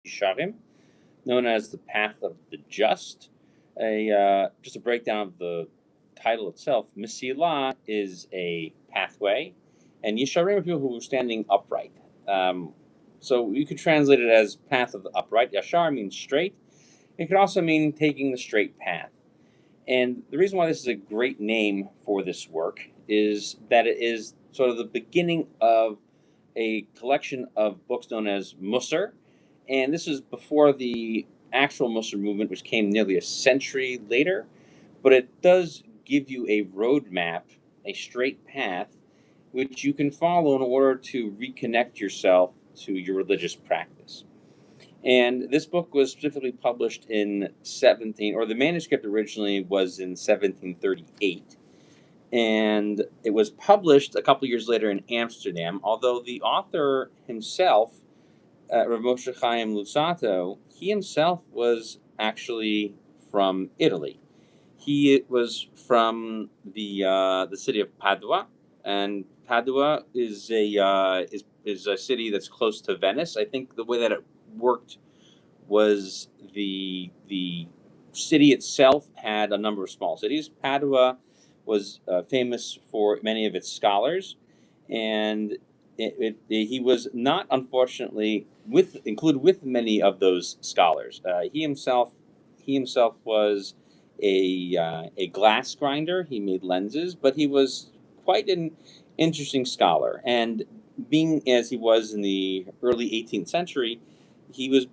Yesharim, known as the Path of the Just. Just a breakdown of the title itself. Mesilah is a pathway, and Yesharim are people who are standing upright. So you could translate it as path of the upright. Yashar means straight. It could also mean taking the straight path. And the reason why this is a great name for this work is that it is sort of the beginning of a collection of books known as Musar. And this is before the actual Musar movement, which came nearly a century later. But it does give you a roadmap, a straight path, which you can follow in order to reconnect yourself to your religious practice. And this book was specifically published in the manuscript originally was in 1738. And it was published a couple years later in Amsterdam, although the author himself, Rav Moshe Chaim Luzzatto, he himself was actually from Italy. He was from the city of Padua, and Padua is a city that's close to Venice. I think the way that it worked was the city itself had a number of small cities. Padua was famous for many of its scholars, and he was not, unfortunately, included with many of those scholars. He himself was a glass grinder. He made lenses, but he was quite an interesting scholar. And being as he was in the early 18th century, he was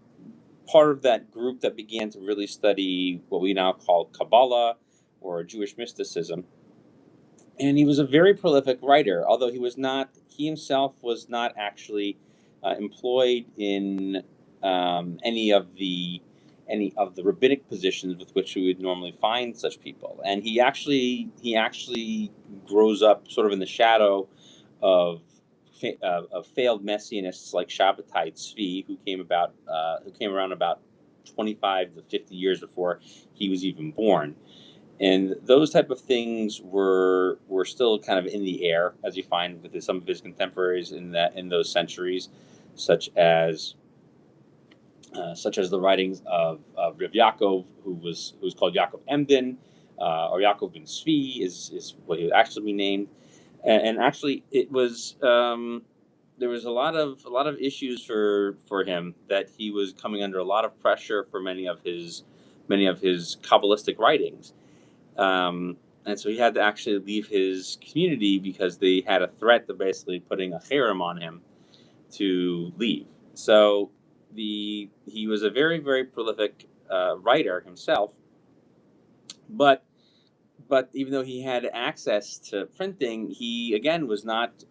part of that group that began to really study what we now call Kabbalah or Jewish mysticism. And he was a very prolific writer, although he himself was not actually employed in any of the rabbinic positions with which we would normally find such people. And he actually grows up sort of in the shadow of failed messianists like Shabbatai Tzvi, who came around about 25 to 50 years before he was even born. And those type of things were still kind of in the air, as you find with some of his contemporaries in those centuries, such as the writings of Rav Yaakov, who's called Yaakov Emden, or Yaakov ben Tzvi is what he would actually be named. And actually, it was there was a lot of issues for him, that he was coming under a lot of pressure for many of his Kabbalistic writings. And so he had to actually leave his community because they had a threat of basically putting a cherem on him to leave. So he was a very, very prolific writer himself, but even though he had access to printing, he again was not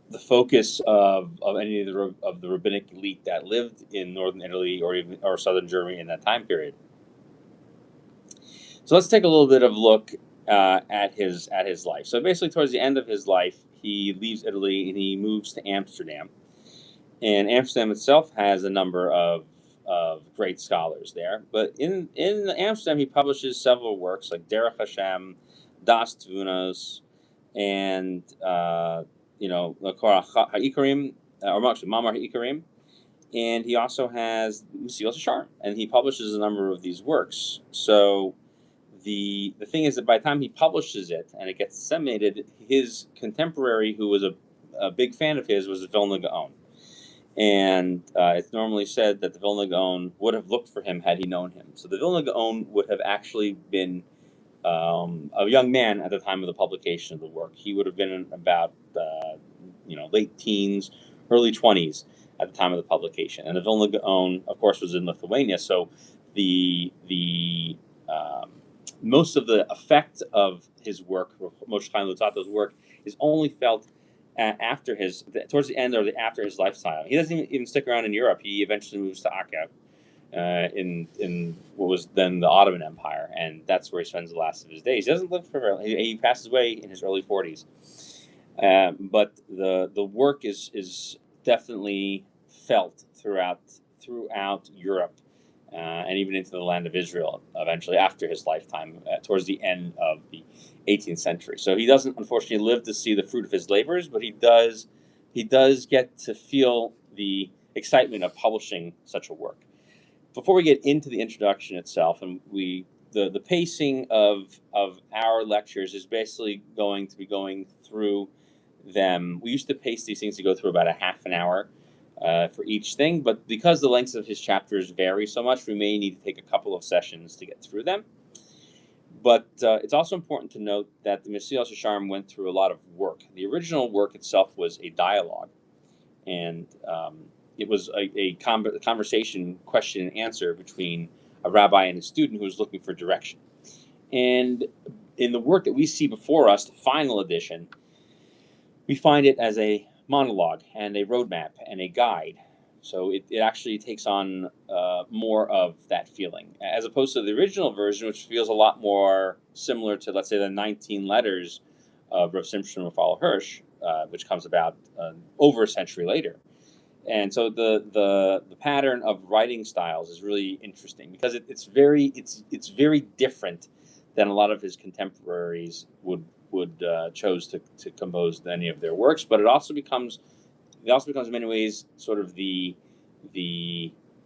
the focus of any of the rabbinic elite that lived in northern Italy or southern Germany in that time period. So let's take a little bit of look at his life. So basically, towards the end of his life, he leaves Italy and he moves to Amsterdam. And Amsterdam itself has a number of great scholars there. But in Amsterdam, he publishes several works like Derech Hashem, Das Tvunos, and Ha'ikarim, or actually Mamar Ha'ikarim. And he also has Mesilas Yesharim, and he publishes a number of these works. So the thing is that by the time he publishes it and it gets disseminated, his contemporary, who was a big fan of his, was the Vilna Gaon. And it's normally said that the Vilna Gaon would have looked for him had he known him. So the Vilna Gaon would have actually been a young man at the time of the publication of the work. He would have been about late teens, early 20s at the time of the publication. And the Vilna Gaon, of course, was in Lithuania. So the most of the effect of his work, Moshe Chaim Luzzatto's work, is only felt towards the end or after his lifetime. He doesn't even stick around in Europe. He eventually moves to Akka in what was then the Ottoman Empire, and that's where he spends the last of his days. He doesn't live forever. He passes away in his early 40s. But the work is definitely felt throughout Europe. And even into the land of Israel eventually after his lifetime, towards the end of the 18th century. So he doesn't, unfortunately, live to see the fruit of his labors, but he does get to feel the excitement of publishing such a work. Before we get into the introduction itself, and the pacing of our lectures is basically going to be going through them. We used to pace these things to go through about a half an hour for each thing, but because the lengths of his chapters vary so much, we may need to take a couple of sessions to get through them. But it's also important to note that the Mesilas Yesharim went through a lot of work. The original work itself was a dialogue, and it was a conversation, question and answer between a rabbi and a student who was looking for direction. And in the work that we see before us, the final edition, we find it as a monologue and a roadmap and a guide. So it actually takes on more of that feeling, as opposed to the original version, which feels a lot more similar to, let's say, the 19 letters of Rav Simshon Raphael Hirsch, which comes about over a century later. And so the pattern of writing styles is really interesting because it's very different than a lot of his contemporaries would chose to compose any of their works. But it also becomes in many ways sort of the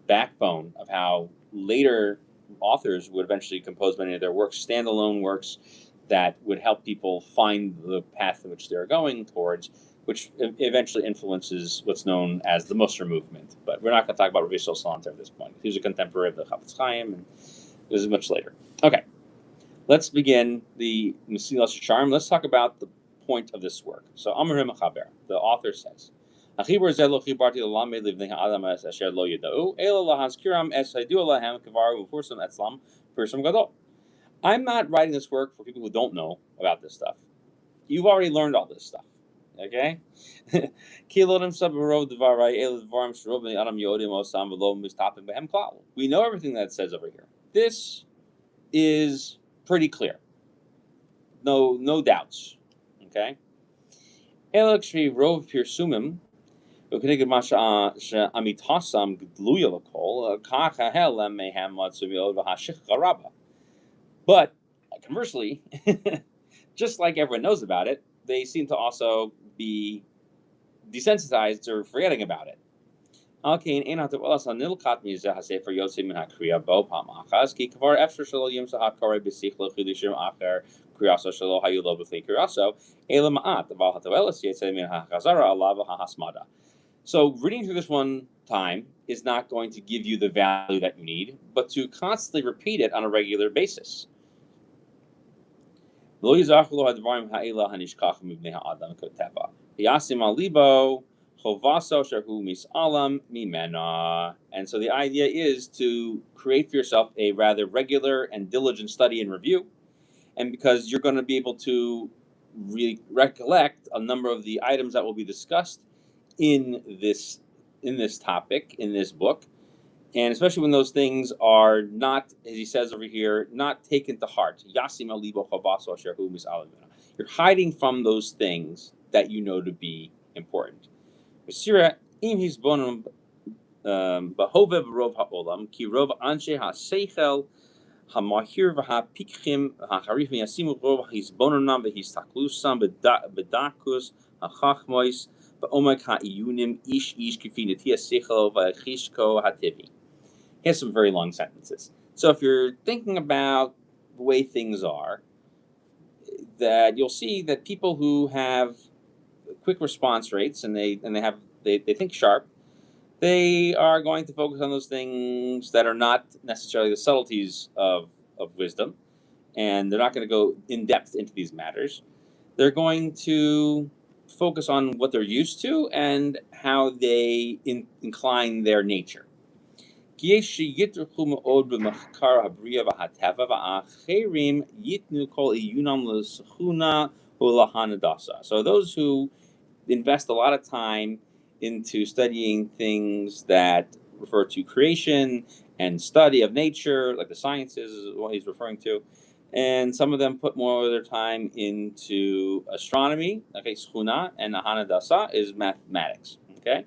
backbone of how later authors would eventually compose many of their works, standalone works that would help people find the path in which they're going towards, which eventually influences what's known as the Musar movement. But we're not going to talk about Rav Yisrael Salanter at this point. He was a contemporary of the Chafetz Chaim, and this is much later. Okay, let's begin the Mesilas Yesharim. Let's talk about the point of this work. So, Amar Mechaber, the author says, I'm not writing this work for people who don't know about this stuff. You've already learned all this stuff. Okay? We know everything that it says over here. This is pretty clear. No doubts. Okay? But conversely, just like everyone knows about it, they seem to also be desensitized or forgetting about it. So reading through this one time is not going to give you the value that you need, but to constantly repeat it on a regular basis. And so the idea is to create for yourself a rather regular and diligent study and review. And because you're going to be able to recollect a number of the items that will be discussed in this topic, in this book, and especially when those things are not, as he says over here, not taken to heart. You're hiding from those things that you know to be important. Hamahir v'hapikhim hacharif yasimu rov hizbononam v'histaklusam b'dakus hachachmois b'omek ha'iyunim ish kifinatia sechel v'chishko hativi. Here's some very long sentences. So if you're thinking about the way things are, that you'll see that people who have quick response rates and they think sharp, they are going to focus on those things that are not necessarily the subtleties of wisdom, and they're not going to go in depth into these matters. They're going to focus on what they're used to and how they incline their nature. So those who invest a lot of time into studying things that refer to creation and study of nature, like the sciences is what he's referring to. And some of them put more of their time into astronomy, okay, schuna, and hanadasa is mathematics, okay?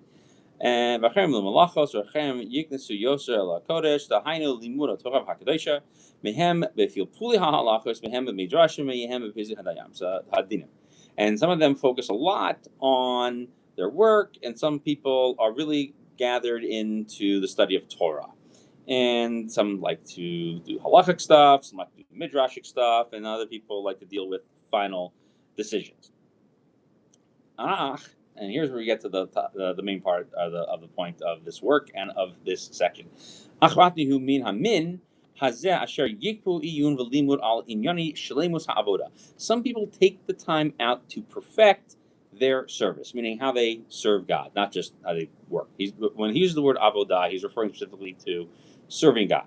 And v'achem l'malachos v'achem yiknesu yoser el hakodesh dahainu limud ha'torah ha'kadosha mehem b'filpuli ha'halachos mehem b'midrashim mehem b'pizik hadinim. And some of them focus a lot on their work, and some people are really gathered into the study of Torah. And some like to do halachic stuff, some like to do midrashic stuff, and other people like to deal with final decisions. And here's where we get to the main part of the point of this work and of this section. Some people take the time out to perfect their service, meaning how they serve God, not just how they work. When he uses the word avodah, he's referring specifically to serving God.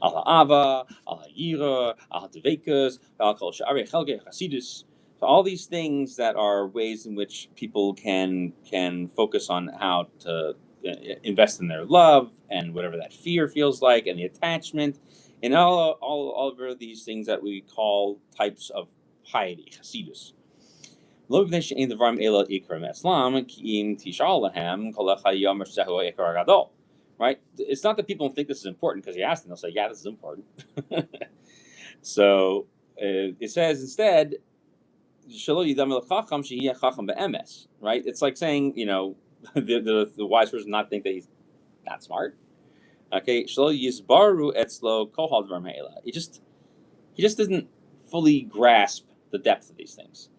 Al ha'ava, al ha'yira, al ha'tevekas, al kol sha'arei chelgei chasidus. So all these things that are ways in which people can focus on how to invest in their love and whatever that fear feels like and the attachment and all of these things that we call types of piety, chasidus. Right? It's not that people think this is important because you ask them, they'll say, yeah, this is important. So it says instead, right? It's like saying, the wise person not think that he's not smart. Okay, he just doesn't fully grasp the depth of these things.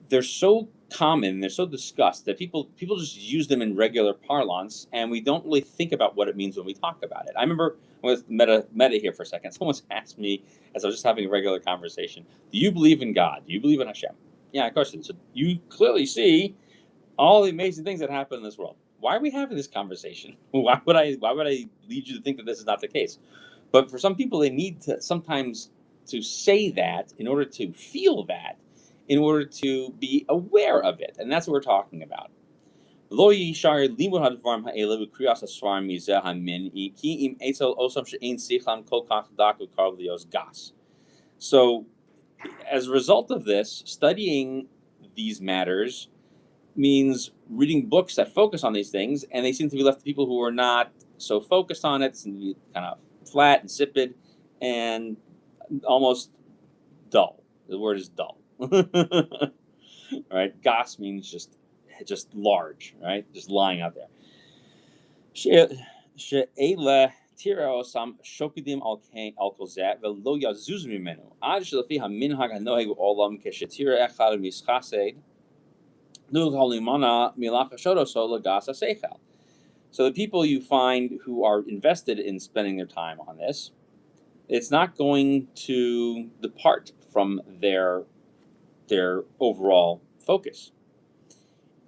They're so common, they're so discussed that people just use them in regular parlance, and we don't really think about what it means when we talk about it. I remember with meta here for a second. Someone asked me as I was just having a regular conversation, "Do you believe in God? Do you believe in Hashem?" Yeah, of course. So you clearly see all the amazing things that happen in this world. Why are we having this conversation? Why would I lead you to think that this is not the case? But for some people, they need to sometimes to say that in order to feel that, in order to be aware of it. And that's what we're talking about. So as a result of this, studying these matters means reading books that focus on these things, and they seem to be left to people who are not so focused on it, seem to be kind of flat, insipid, and almost dull. The word is dull. Right? Gas means just large, right? Just lying out there. So the people you find who are invested in spending their time on this, it's not going to depart from their overall focus.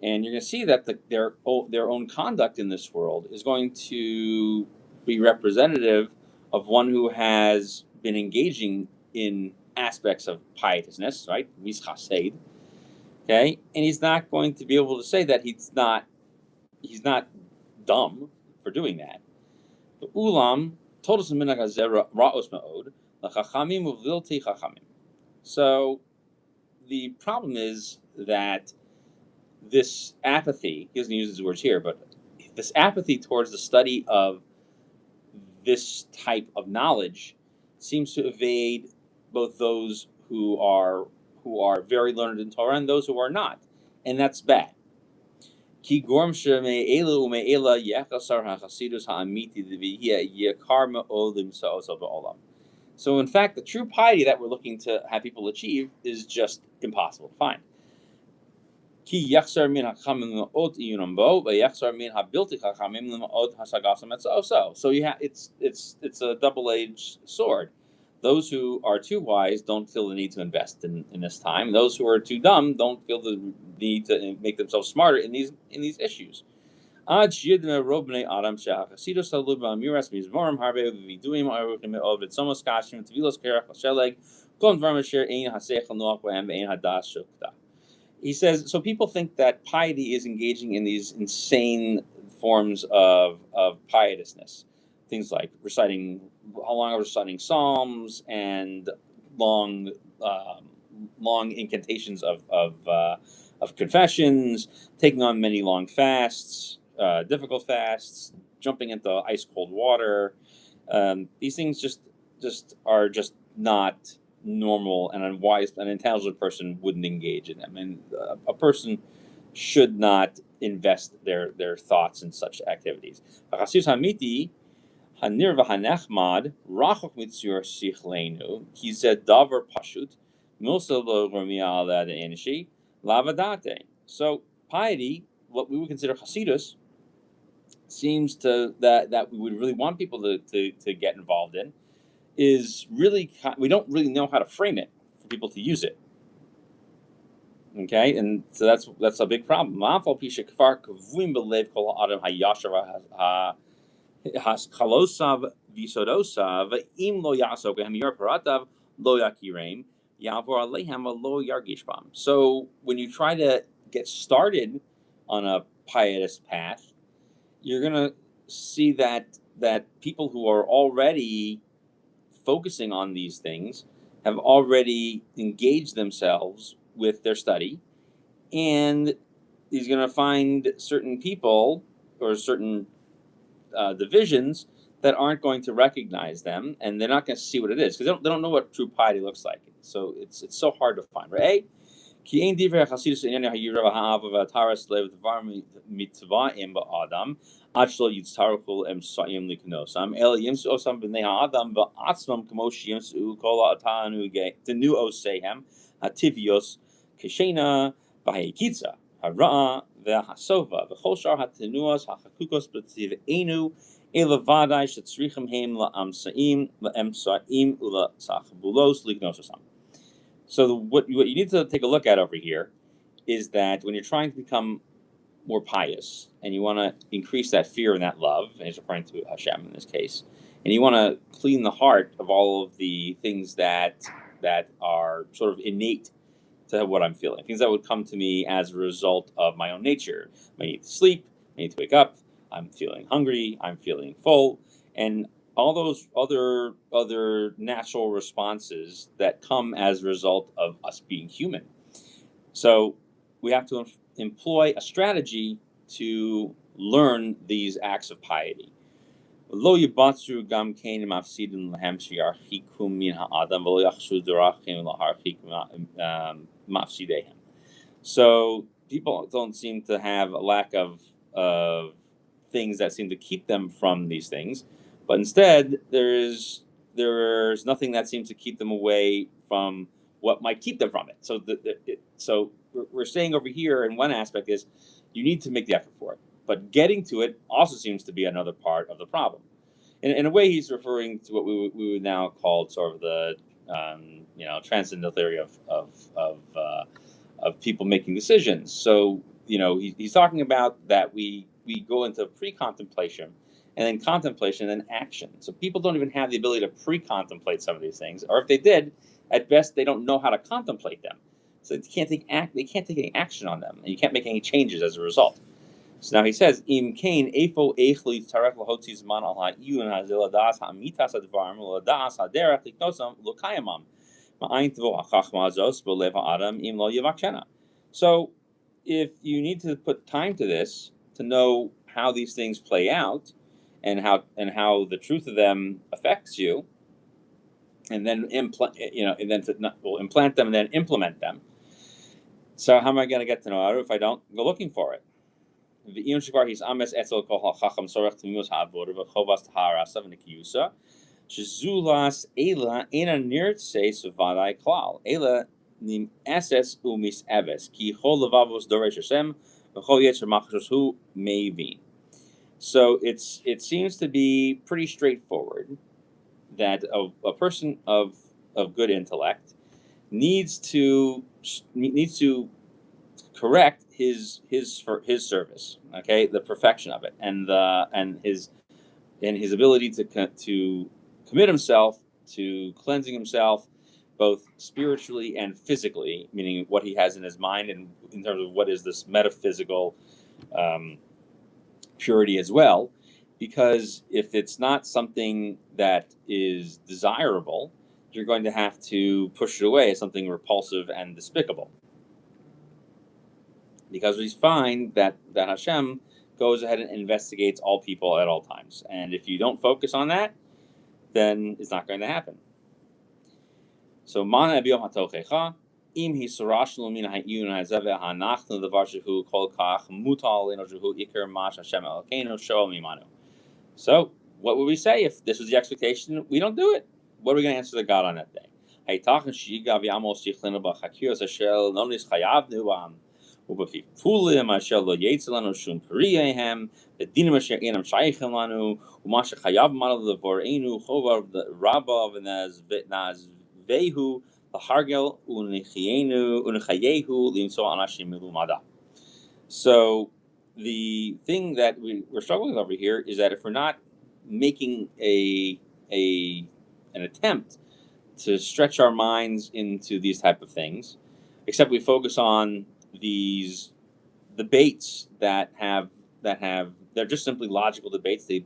And you're going to see that their own conduct in this world is going to be representative of one who has been engaging in aspects of pietisness, right? Mishased. Okay, and he's not going to be able to say that he's not dumb for doing that. The ulam told us ra'os ma'od l'chachamim uvlilti chachamim. So the problem is that this apathy, he doesn't use his words here, but this apathy towards the study of this type of knowledge seems to evade both those who are very learned in Torah and those who are not, and that's bad. So in fact, the true piety that we're looking to have people achieve is just impossible to find. So it's a double-edged sword. Those who are too wise don't feel the need to invest in this time. Those who are too dumb don't feel the need to make themselves smarter in these issues. He says, so people think that piety is engaging in these insane forms of pietisness. Things like reciting psalms and long incantations of confessions, taking on many long fasts, difficult fasts, jumping into ice cold water. These things just are just not normal, and an intelligent person wouldn't engage in them. And a person should not invest their thoughts in such activities. Hachasidus hamiti hanir v'hanechmad rachok mitzur sichlenu ki zeh davar pashut milsa lo romia ala de'enishi lavadate. So piety, what we would consider chasidus, seems to that we would really want people to get involved in, is really, we don't really know how to frame it for people to use it. Okay, and so that's a big problem. So when you try to get started on a pietist path, you're gonna see that people who are already focusing on these things have already engaged themselves with their study, and he's going to find certain people or certain divisions that aren't going to recognize them, and they're not going to see what it is because they don't know what true piety looks like. So it's so hard to find, right? כי אין דברי חסידות עניין היראה והאהבה והתארס לב דבר מצבאם באדם עד שלא יצטרכו אמצעים לקנוסם אלא ימצאוסם בני האדם בעצמם כמו שימצאו כל תנועותיהם הטבעיות כשינה והיקיצה הרעה והסובה וכל שאר התנועות החקוקות בטבענו אלא ודאי שצריכים הם לאמצעים ולתחבולות לקנוסם. So what you need to take a look at over here is that when you're trying to become more pious and you want to increase that fear and that love, and he's referring to Hashem in this case, and you want to clean the heart of all of the things that are sort of innate to what I'm feeling, things that would come to me as a result of my own nature. I need to sleep, I need to wake up, I'm feeling hungry, I'm feeling full, and all those other natural responses that come as a result of us being human. So we have to employ a strategy to learn these acts of piety. Lo yibatzu gam kein mafsidin lahem sheyarchikum min ha'adam v'lo yachshu derachim laharchik mafsidehem. So people don't seem to have a lack of things that seem to keep them from these things. But instead, there's nothing that seems to keep them away from what might keep them from it. So we're saying over here, in one aspect, is you need to make the effort for it. But getting to it also seems to be another part of the problem. In a way, he's referring to what we would now call sort of the transcendental theory of people making decisions. So he's talking about that we go into pre-contemplation, and then contemplation, and then action. So people don't even have the ability to pre-contemplate some of these things, or if they did, at best they don't know how to contemplate them. So they can't take any action on them, and you can't make any changes as a result. So now he says, Im kain efo echli tarek lahotzi zman al ha'iyun hazil adas ha'amitas advarim l'adas haderech liknosam l'kayamam ma'ayin tvo ha'chachma azos b'lev ha'adam im lo yivakshena. So if you need to put time to this to know how these things play out, and how the truth of them affects you, and then implant them and then implement them. So how am I going to get to know it if I don't go looking for it? So it seems to be pretty straightforward that a person of good intellect needs to correct his service, okay, the perfection of it, and his ability to commit himself to cleansing himself, both spiritually and physically, meaning what he has in his mind, and in terms of what is this metaphysical purity as well, because if it's not something that is desirable, you're going to have to push it away as something repulsive and despicable. Because we find that Hashem goes ahead and investigates all people at all times, and if you don't focus on that, then it's not going to happen. So mana biom hatochecha. Im hisarashnu min ha'iyun ha'zeveh ha'nachnu devar shehu kol kach mutal eno shehu ikar mash Hashem Elokeinu shoel mimanu. So, what would we say if this was the expectation? We don't do it. What are we going to answer to God on that day? So the thing that we're struggling with over here is that if we're not making an attempt to stretch our minds into these type of things, except we focus on these debates that have they're just simply logical debates. They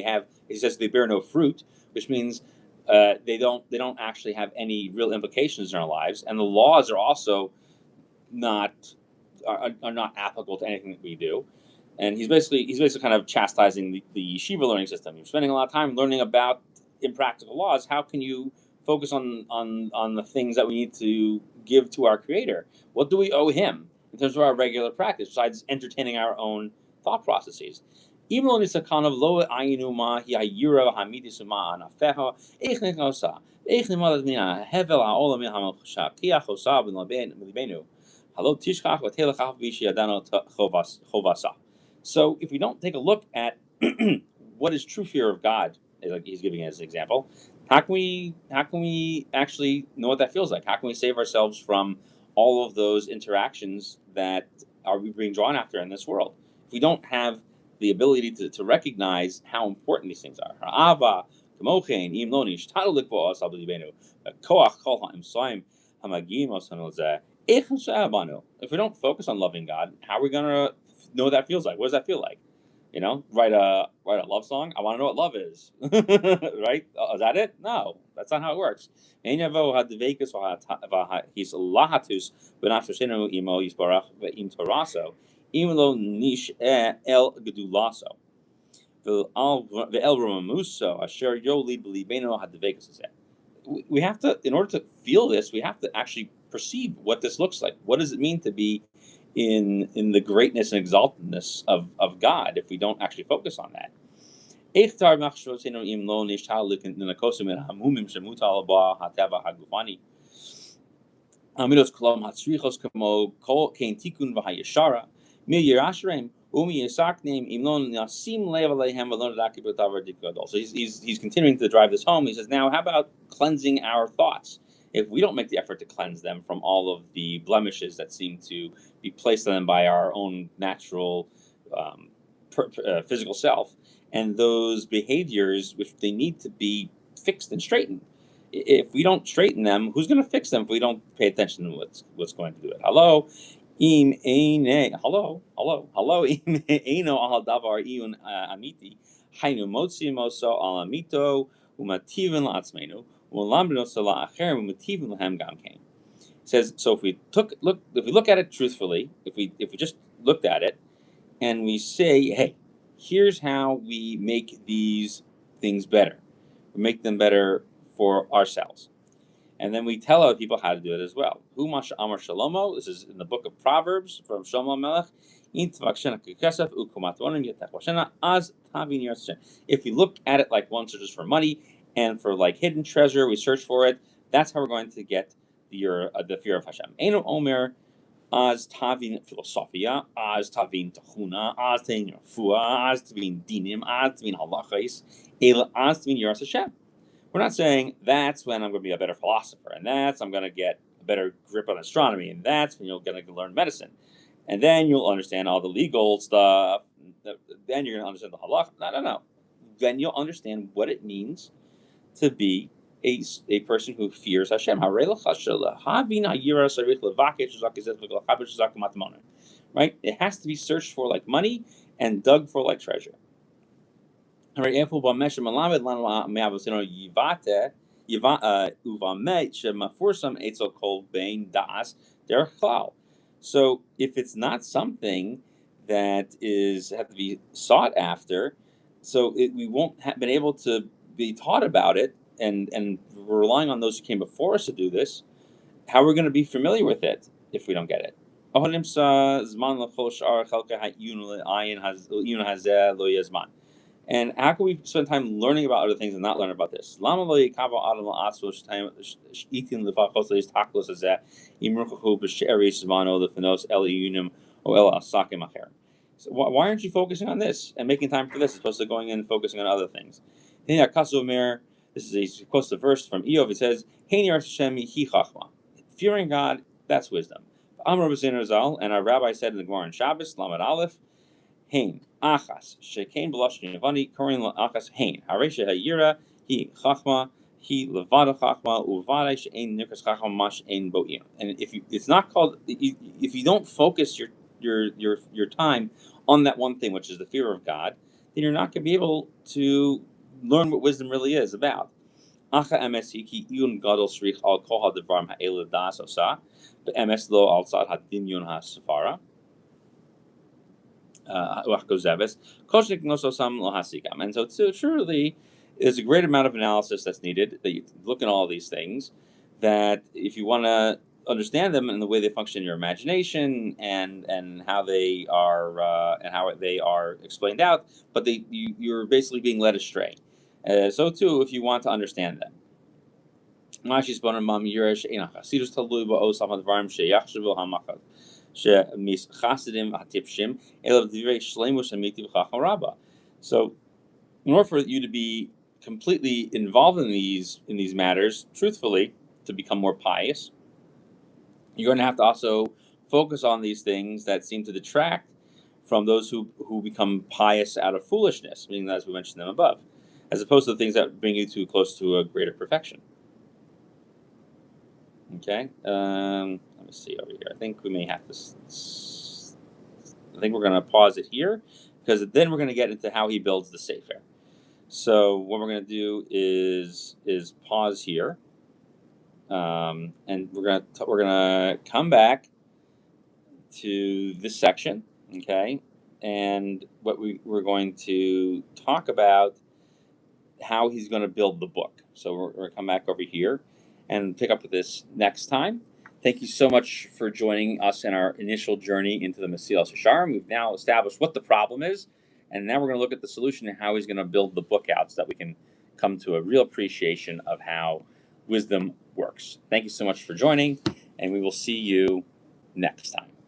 have, he says, they bear no fruit, which means they don't actually have any real implications in our lives, and the laws are also not are not applicable to anything that we do. And he's basically kind of chastising the yeshiva learning system. You're spending a lot of time learning about impractical laws. How can you focus on the things that we need to give to our Creator? What do we owe Him in terms of our regular practice, besides entertaining our own thought processes? Even though it's a kind of lo ayinu ma hi ayira hamidis ma anafeha echnik osa echnik malat mina hevel haolam yahamel shakiach osa ben libenu halo tishkach v'telachach v'shiyadano chovasa. So if we don't take a look at what is true fear of God, like he's giving as an example, how can we actually know what that feels like? How can we save ourselves from all of those interactions that are we being drawn after in this world? If we don't have the ability to recognize how important these things are. Ha'ava, kamochen, im lo nishtadlu likvos al b'libenu, koach kol ha'imsoim hamagim osan lezeh. If we don't focus on loving God, how are we gonna know what that feels like? What does that feel like? Write a love song. I want to know what love is, right? Is that it? No, that's not how it works. Even though nish el gedulaso, ve'el romamuso asher yoli b'libeno hadvekas. We have to, in order to feel this, we have to actually perceive what this looks like. What does it mean to be in the greatness and exaltedness of God if we don't actually focus on that? So he's continuing to drive this home. He says, now how about cleansing our thoughts? If we don't make the effort to cleanse them from all of the blemishes that seem to be placed on them by our own natural physical self, and those behaviors which they need to be fixed and straightened. If we don't straighten them, who's going to fix them if we don't pay attention to what's going to do it? Im im eino al davar iun amiti hainu motzi moso al amito umativen la'atzmenu u'lamdeno sala acher umativen lahem gam kain. Says, so if we look at it truthfully, if we just looked at it and we say, hey, here's how we make these things better. We make them better for ourselves. And then we tell other people how to do it as well. Humash Amar Shalomo, this is in the book of Proverbs from Shlomo Melech. If we look at it like one searches for money and for like hidden treasure, we search for it. That's how we're going to get the fear of Hashem. Eino Omer Az Tavin Philosophia, Az Tavin Tahuna, Az Tavin Rafua, Az Tavin Dinim, Az Tavin Halachais, Az Tavin Yiras Hashem. We're not saying that's when I'm going to be a better philosopher, and that's I'm going to get a better grip on astronomy, and that's when you're going to learn medicine, and then you'll understand all the legal stuff. Then you're going to understand the halakha. No. Then you'll understand what it means to be a person who fears Hashem. Right? It has to be searched for like money and dug for like treasure. So if it's not something that have to be sought after, so we won't have been able to be taught about it and we're relying on those who came before us to do this, how are we going to be familiar with it if we don't get it? And how can we spend time learning about other things and not learn about this? So why aren't you focusing on this and making time for this as opposed to going in and focusing on other things? This is a quotes the verse from Eov. It says, fearing God, that's wisdom. And our rabbi said in the Gemara in Shabbos, Lamed Aleph, Hain, Achas, Shekain B'lashon Yavani, Korin Achas Hain, Haresha Hayira, He Chachma, He Levada Chachma, Uvada She'ain Nikas Chachma Mash Ein Bo'im. And it's not called, if you don't focus your time on that one thing, which is the fear of God, then you're not going to be able to learn what wisdom really is about. Acha emes ki iyun gadol shrich al kol hadavar ha'elu das osa, but emes lo al tzad hadimyon ha'safara. And so truly, there's a great amount of analysis that's needed. That you look at all these things. That if you want to understand them and the way they function in your imagination and how they are explained out, but you're basically being led astray. So too, if you want to understand them. So, in order for you to be completely involved in these matters, truthfully, to become more pious, you're going to have to also focus on these things that seem to detract from those who become pious out of foolishness, meaning as we mentioned them above, as opposed to the things that bring you too close to a greater perfection. Okay, let me see over here. I think we may have to. I think we're going to pause it here because then we're going to get into how he builds the Sefer. So what we're going to do is pause here, and we're gonna come back to this section, okay? And what we're going to talk about how he's going to build the book. So we're going to come back over here and pick up with this next time. Thank you so much for joining us in our initial journey into the Mesilas Yesharim. We've now established what the problem is, and now we're going to look at the solution and how he's going to build the book out so that we can come to a real appreciation of how wisdom works. Thank you so much for joining, and we will see you next time.